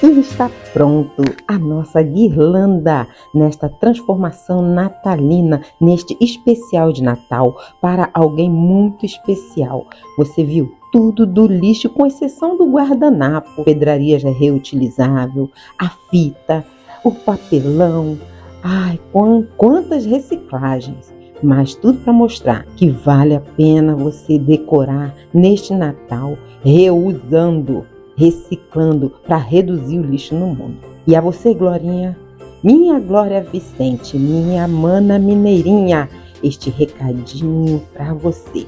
E está pronto a nossa guirlanda nesta transformação natalina, neste especial de Natal para alguém muito especial. Você viu tudo do lixo, com exceção do guardanapo, pedraria já reutilizável, a fita, o papelão. Ai, quantas reciclagens! Mas tudo para mostrar que vale a pena você decorar neste Natal, reusando, reciclando para reduzir o lixo no mundo. E a você, Glorinha, minha Glória Vicente, minha mana mineirinha, este recadinho para você.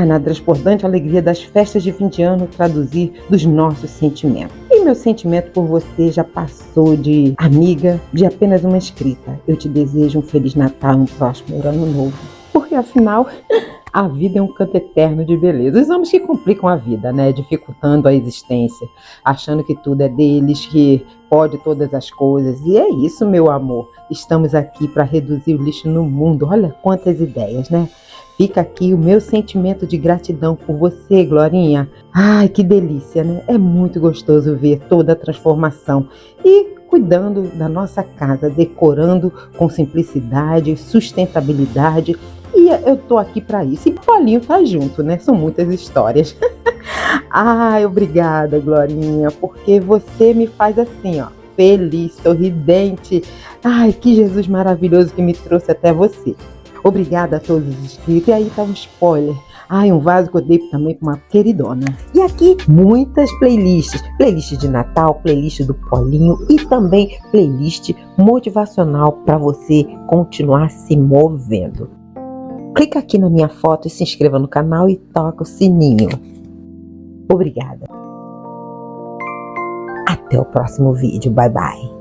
Na transbordante alegria das festas de fim de ano, traduzir dos nossos sentimentos. E meu sentimento por você já passou de amiga, de apenas uma escrita. Eu te desejo um Feliz Natal, um próximo ano novo. Porque afinal, a vida é um canto eterno de beleza. Os homens que complicam a vida, né? Dificultando a existência, achando que tudo é deles, que pode todas as coisas. E é isso, meu amor. Estamos aqui para reduzir o lixo no mundo. Olha quantas ideias, né? Fica aqui o meu sentimento de gratidão por você, Glorinha. Ai, que delícia, né? É muito gostoso ver toda a transformação. E cuidando da nossa casa, decorando com simplicidade, sustentabilidade. E eu tô aqui para isso. E Paulinho tá junto, né? São muitas histórias. Ai, obrigada, Glorinha, porque você me faz assim, ó, feliz, sorridente. Ai, que Jesus maravilhoso que me trouxe até você. Obrigada a todos os inscritos. E aí tá um spoiler. Um vaso que eu dei também para uma queridona. E aqui muitas playlists. Playlist de Natal, playlist do Paulinho e também playlist motivacional para você continuar se movendo. Clica aqui na minha foto e se inscreva no canal e toca o sininho. Obrigada. Até o próximo vídeo. Bye, bye.